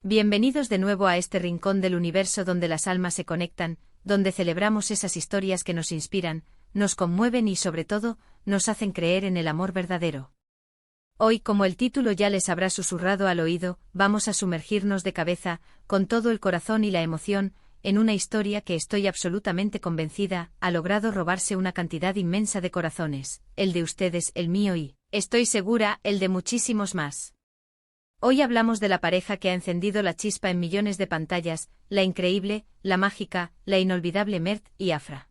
Bienvenidos de nuevo a este rincón del universo donde las almas se conectan, donde celebramos esas historias que nos inspiran, nos conmueven y sobre todo, nos hacen creer en el amor verdadero. Hoy, como el título ya les habrá susurrado al oído, vamos a sumergirnos de cabeza, con todo el corazón y la emoción, en una historia que estoy absolutamente convencida, ha logrado robarse una cantidad inmensa de corazones, el de ustedes, el mío y, estoy segura, el de muchísimos más. Hoy hablamos de la pareja que ha encendido la chispa en millones de pantallas, la increíble, la mágica, la inolvidable Mert y Afra.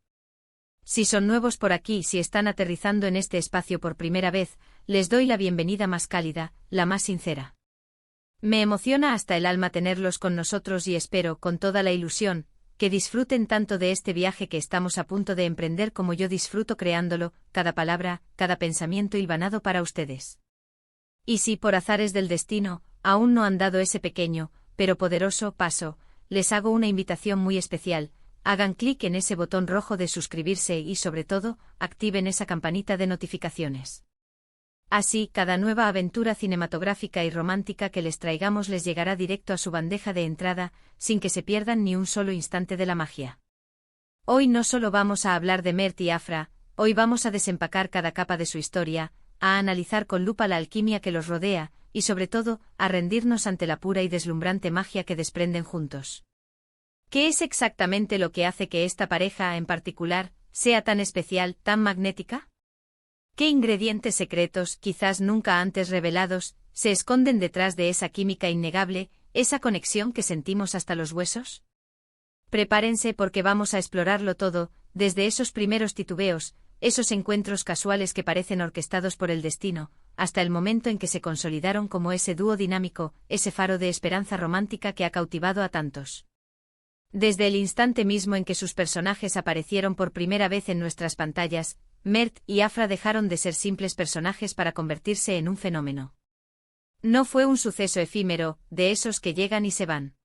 Si son nuevos por aquí, si están aterrizando en este espacio por primera vez, les doy la bienvenida más cálida, la más sincera. Me emociona hasta el alma tenerlos con nosotros y espero, con toda la ilusión, que disfruten tanto de este viaje que estamos a punto de emprender como yo disfruto creándolo, cada palabra, cada pensamiento hilvanado para ustedes. Y si por azares del destino, aún no han dado ese pequeño, pero poderoso paso, les hago una invitación muy especial, hagan clic en ese botón rojo de suscribirse y sobre todo, activen esa campanita de notificaciones. Así, cada nueva aventura cinematográfica y romántica que les traigamos les llegará directo a su bandeja de entrada, sin que se pierdan ni un solo instante de la magia. Hoy no solo vamos a hablar de Mert y Afra, hoy vamos a desempacar cada capa de su historia, a analizar con lupa la alquimia que los rodea, y sobre todo, a rendirnos ante la pura y deslumbrante magia que desprenden juntos. ¿Qué es exactamente lo que hace que esta pareja, en particular, sea tan especial, tan magnética? ¿Qué ingredientes secretos, quizás nunca antes revelados, se esconden detrás de esa química innegable, esa conexión que sentimos hasta los huesos? Prepárense porque vamos a explorarlo todo, desde esos primeros titubeos, esos encuentros casuales que parecen orquestados por el destino, hasta el momento en que se consolidaron como ese dúo dinámico, ese faro de esperanza romántica que ha cautivado a tantos. Desde el instante mismo en que sus personajes aparecieron por primera vez en nuestras pantallas, Mert y Afra dejaron de ser simples personajes para convertirse en un fenómeno. No fue un suceso efímero, de esos que llegan y se van.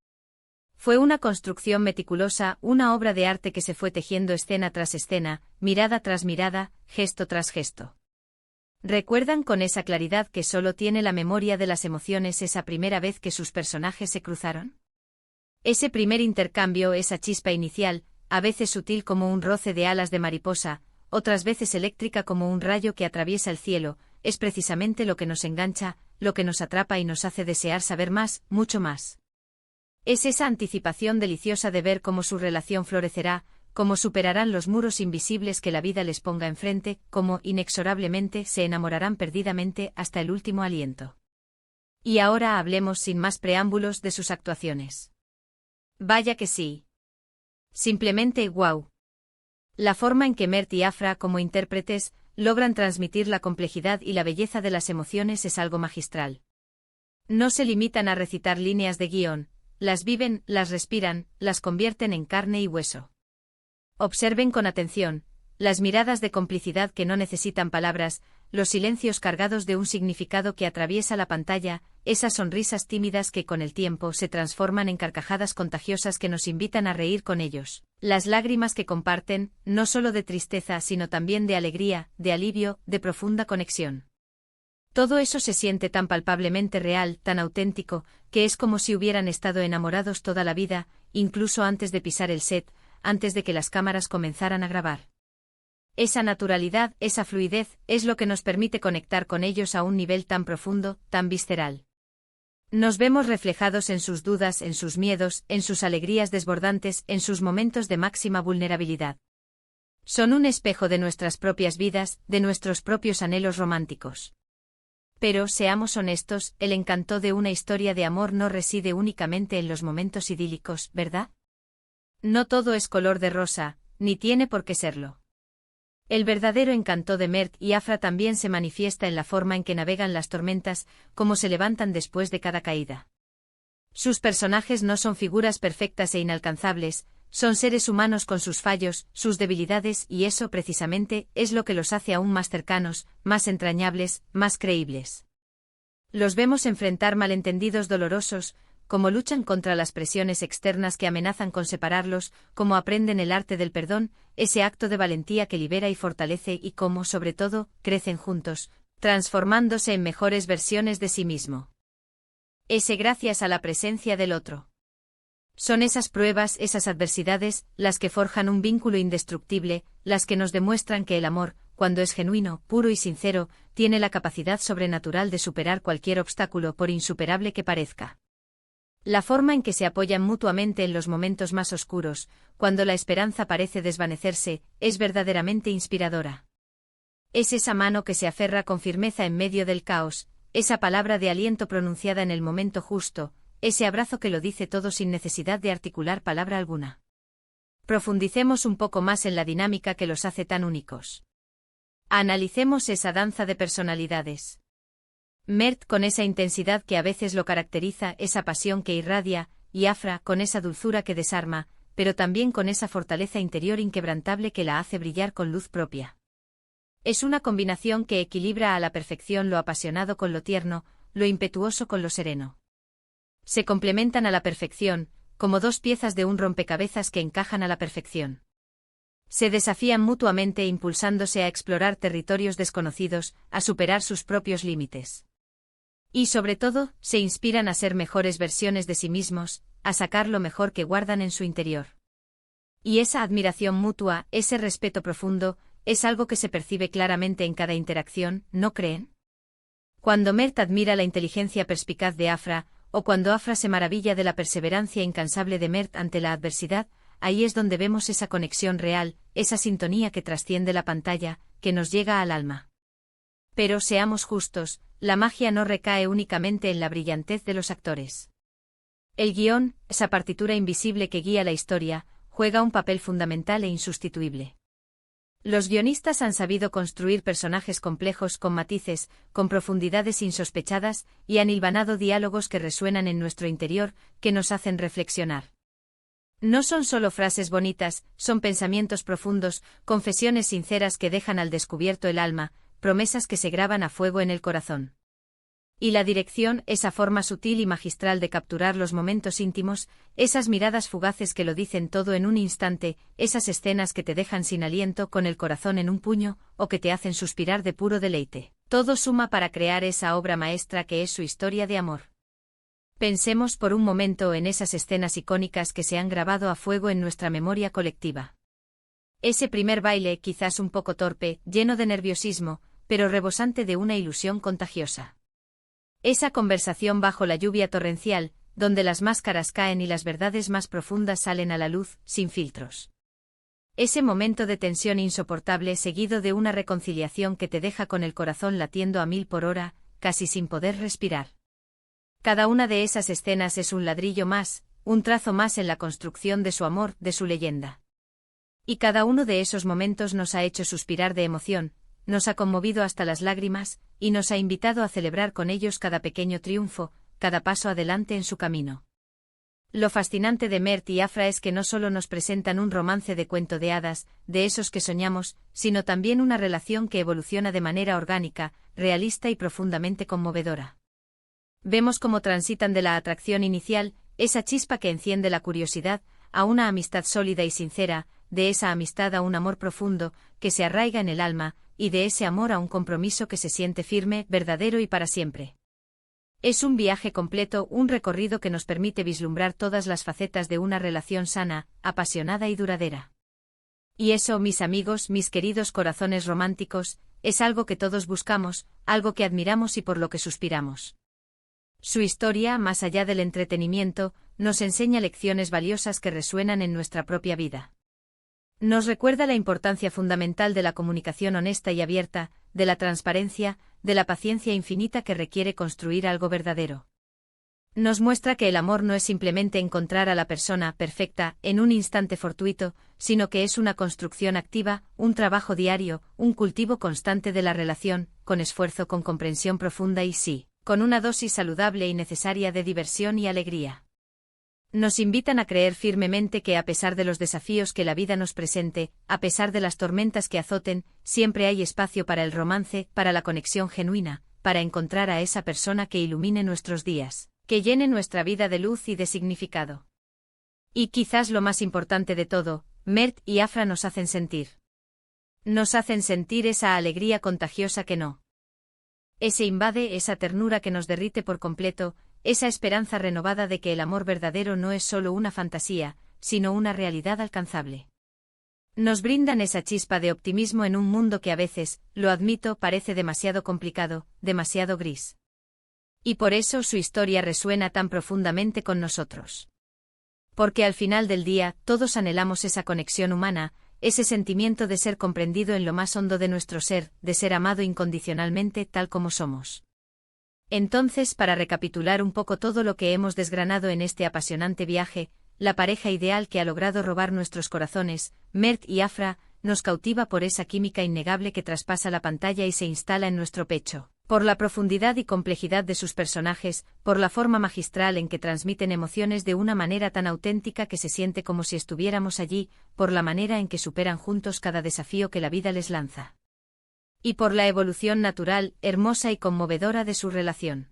Fue una construcción meticulosa, una obra de arte que se fue tejiendo escena tras escena, mirada tras mirada, gesto tras gesto. ¿Recuerdan con esa claridad que solo tiene la memoria de las emociones esa primera vez que sus personajes se cruzaron? Ese primer intercambio, esa chispa inicial, a veces sutil como un roce de alas de mariposa, otras veces eléctrica como un rayo que atraviesa el cielo, es precisamente lo que nos engancha, lo que nos atrapa y nos hace desear saber más, mucho más. Es esa anticipación deliciosa de ver cómo su relación florecerá, cómo superarán los muros invisibles que la vida les ponga enfrente, cómo, inexorablemente, se enamorarán perdidamente hasta el último aliento. Y ahora hablemos sin más preámbulos de sus actuaciones. Vaya que sí. Simplemente guau. La forma en que Mert y Afra, como intérpretes, logran transmitir la complejidad y la belleza de las emociones es algo magistral. No se limitan a recitar líneas de guión, las viven, las respiran, las convierten en carne y hueso. Observen con atención, las miradas de complicidad que no necesitan palabras, los silencios cargados de un significado que atraviesa la pantalla, esas sonrisas tímidas que con el tiempo se transforman en carcajadas contagiosas que nos invitan a reír con ellos, las lágrimas que comparten, no solo de tristeza sino también de alegría, de alivio, de profunda conexión. Todo eso se siente tan palpablemente real, tan auténtico, que es como si hubieran estado enamorados toda la vida, incluso antes de pisar el set, antes de que las cámaras comenzaran a grabar. Esa naturalidad, esa fluidez, es lo que nos permite conectar con ellos a un nivel tan profundo, tan visceral. Nos vemos reflejados en sus dudas, en sus miedos, en sus alegrías desbordantes, en sus momentos de máxima vulnerabilidad. Son un espejo de nuestras propias vidas, de nuestros propios anhelos románticos. Pero, seamos honestos, el encanto de una historia de amor no reside únicamente en los momentos idílicos, ¿verdad? No todo es color de rosa, ni tiene por qué serlo. El verdadero encanto de Mert y Afra también se manifiesta en la forma en que navegan las tormentas, cómo se levantan después de cada caída. Sus personajes no son figuras perfectas e inalcanzables, son seres humanos con sus fallos, sus debilidades y eso precisamente es lo que los hace aún más cercanos, más entrañables, más creíbles. Los vemos enfrentar malentendidos dolorosos, cómo luchan contra las presiones externas que amenazan con separarlos, cómo aprenden el arte del perdón, ese acto de valentía que libera y fortalece y cómo, sobre todo, crecen juntos, transformándose en mejores versiones de sí mismo. Ese gracias a la presencia del otro. Son esas pruebas, esas adversidades, las que forjan un vínculo indestructible, las que nos demuestran que el amor, cuando es genuino, puro y sincero, tiene la capacidad sobrenatural de superar cualquier obstáculo por insuperable que parezca. La forma en que se apoyan mutuamente en los momentos más oscuros, cuando la esperanza parece desvanecerse, es verdaderamente inspiradora. Es esa mano que se aferra con firmeza en medio del caos, esa palabra de aliento pronunciada en el momento justo, ese abrazo que lo dice todo sin necesidad de articular palabra alguna. Profundicemos un poco más en la dinámica que los hace tan únicos. Analicemos esa danza de personalidades. Mert con esa intensidad que a veces lo caracteriza, esa pasión que irradia, y Afra con esa dulzura que desarma, pero también con esa fortaleza interior inquebrantable que la hace brillar con luz propia. Es una combinación que equilibra a la perfección lo apasionado con lo tierno, lo impetuoso con lo sereno. Se complementan a la perfección, como dos piezas de un rompecabezas que encajan a la perfección. Se desafían mutuamente impulsándose a explorar territorios desconocidos, a superar sus propios límites. Y sobre todo, se inspiran a ser mejores versiones de sí mismos, a sacar lo mejor que guardan en su interior. Y esa admiración mutua, ese respeto profundo, es algo que se percibe claramente en cada interacción, ¿no creen? Cuando Mert admira la inteligencia perspicaz de Afra, o cuando Afra se maravilla de la perseverancia incansable de Mert ante la adversidad, ahí es donde vemos esa conexión real, esa sintonía que trasciende la pantalla, que nos llega al alma. Pero seamos justos, la magia no recae únicamente en la brillantez de los actores. El guión, esa partitura invisible que guía la historia, juega un papel fundamental e insustituible. Los guionistas han sabido construir personajes complejos con matices, con profundidades insospechadas, y han hilvanado diálogos que resuenan en nuestro interior, que nos hacen reflexionar. No son solo frases bonitas, son pensamientos profundos, confesiones sinceras que dejan al descubierto el alma, promesas que se graban a fuego en el corazón. Y la dirección, esa forma sutil y magistral de capturar los momentos íntimos, esas miradas fugaces que lo dicen todo en un instante, esas escenas que te dejan sin aliento con el corazón en un puño, o que te hacen suspirar de puro deleite. Todo suma para crear esa obra maestra que es su historia de amor. Pensemos por un momento en esas escenas icónicas que se han grabado a fuego en nuestra memoria colectiva. Ese primer baile, quizás un poco torpe, lleno de nerviosismo, pero rebosante de una ilusión contagiosa. Esa conversación bajo la lluvia torrencial, donde las máscaras caen y las verdades más profundas salen a la luz, sin filtros. Ese momento de tensión insoportable seguido de una reconciliación que te deja con el corazón latiendo a 1000 por hora, casi sin poder respirar. Cada una de esas escenas es un ladrillo más, un trazo más en la construcción de su amor, de su leyenda. Y cada uno de esos momentos nos ha hecho suspirar de emoción, nos ha conmovido hasta las lágrimas, y nos ha invitado a celebrar con ellos cada pequeño triunfo, cada paso adelante en su camino. Lo fascinante de Mert y Afra es que no solo nos presentan un romance de cuento de hadas, de esos que soñamos, sino también una relación que evoluciona de manera orgánica, realista y profundamente conmovedora. Vemos cómo transitan de la atracción inicial, esa chispa que enciende la curiosidad, a una amistad sólida y sincera, de esa amistad a un amor profundo, que se arraiga en el alma, y de ese amor a un compromiso que se siente firme, verdadero y para siempre. Es un viaje completo, un recorrido que nos permite vislumbrar todas las facetas de una relación sana, apasionada y duradera. Y eso, mis amigos, mis queridos corazones románticos, es algo que todos buscamos, algo que admiramos y por lo que suspiramos. Su historia, más allá del entretenimiento, nos enseña lecciones valiosas que resuenan en nuestra propia vida. Nos recuerda la importancia fundamental de la comunicación honesta y abierta, de la transparencia, de la paciencia infinita que requiere construir algo verdadero. Nos muestra que el amor no es simplemente encontrar a la persona perfecta en un instante fortuito, sino que es una construcción activa, un trabajo diario, un cultivo constante de la relación, con esfuerzo, con comprensión profunda y sí, con una dosis saludable y necesaria de diversión y alegría. Nos invitan a creer firmemente que a pesar de los desafíos que la vida nos presente, a pesar de las tormentas que azoten, siempre hay espacio para el romance, para la conexión genuina, para encontrar a esa persona que ilumine nuestros días, que llene nuestra vida de luz y de significado. Y quizás lo más importante de todo, Mert y Afra nos hacen sentir. Nos hacen sentir esa alegría contagiosa que no. Ese invade, esa ternura que nos derrite por completo, esa esperanza renovada de que el amor verdadero no es solo una fantasía, sino una realidad alcanzable. Nos brindan esa chispa de optimismo en un mundo que a veces, lo admito, parece demasiado complicado, demasiado gris. Y por eso su historia resuena tan profundamente con nosotros. Porque al final del día, todos anhelamos esa conexión humana, ese sentimiento de ser comprendido en lo más hondo de nuestro ser, de ser amado incondicionalmente tal como somos. Entonces, para recapitular un poco todo lo que hemos desgranado en este apasionante viaje, la pareja ideal que ha logrado robar nuestros corazones, Mert y Afra, nos cautiva por esa química innegable que traspasa la pantalla y se instala en nuestro pecho, por la profundidad y complejidad de sus personajes, por la forma magistral en que transmiten emociones de una manera tan auténtica que se siente como si estuviéramos allí, por la manera en que superan juntos cada desafío que la vida les lanza. Y por la evolución natural, hermosa y conmovedora de su relación.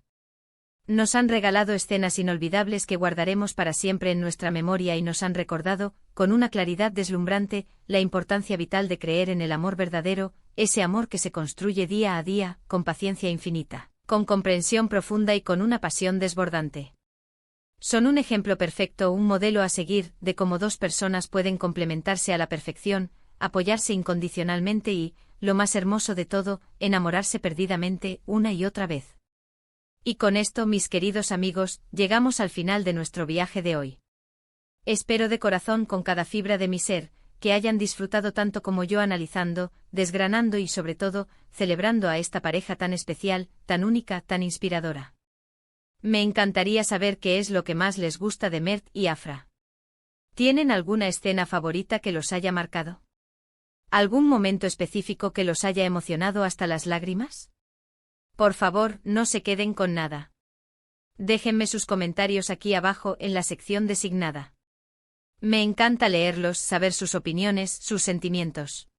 Nos han regalado escenas inolvidables que guardaremos para siempre en nuestra memoria y nos han recordado, con una claridad deslumbrante, la importancia vital de creer en el amor verdadero, ese amor que se construye día a día, con paciencia infinita, con comprensión profunda y con una pasión desbordante. Son un ejemplo perfecto, un modelo a seguir, de cómo dos personas pueden complementarse a la perfección, apoyarse incondicionalmente y, lo más hermoso de todo, enamorarse perdidamente, una y otra vez. Y con esto, mis queridos amigos, llegamos al final de nuestro viaje de hoy. Espero de corazón con cada fibra de mi ser, que hayan disfrutado tanto como yo analizando, desgranando y sobre todo, celebrando a esta pareja tan especial, tan única, tan inspiradora. Me encantaría saber qué es lo que más les gusta de Mert y Afra. ¿Tienen alguna escena favorita que los haya marcado? ¿Algún momento específico que los haya emocionado hasta las lágrimas? Por favor, no se queden con nada. Déjenme sus comentarios aquí abajo en la sección designada. Me encanta leerlos, saber sus opiniones, sus sentimientos.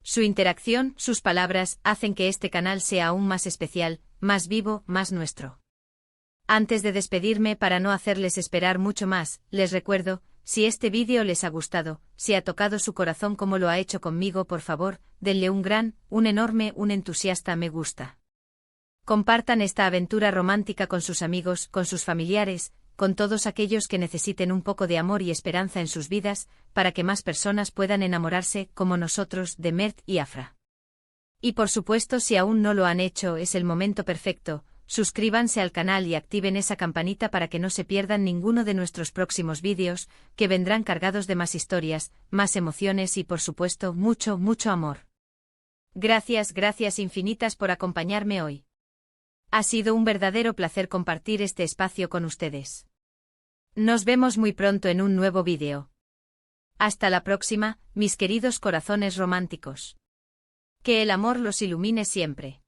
Su interacción, sus palabras, hacen que este canal sea aún más especial, más vivo, más nuestro. Antes de despedirme, para no hacerles esperar mucho más, les recuerdo, si este vídeo les ha gustado, si ha tocado su corazón como lo ha hecho conmigo, por favor, denle un gran, un enorme, un entusiasta me gusta. Compartan esta aventura romántica con sus amigos, con sus familiares, con todos aquellos que necesiten un poco de amor y esperanza en sus vidas, para que más personas puedan enamorarse, como nosotros, de Mert y Afra. Y por supuesto, si aún no lo han hecho, es el momento perfecto, suscríbanse al canal y activen esa campanita para que no se pierdan ninguno de nuestros próximos vídeos, que vendrán cargados de más historias, más emociones y por supuesto, mucho, mucho amor. Gracias, gracias infinitas por acompañarme hoy. Ha sido un verdadero placer compartir este espacio con ustedes. Nos vemos muy pronto en un nuevo vídeo. Hasta la próxima, mis queridos corazones románticos. Que el amor los ilumine siempre.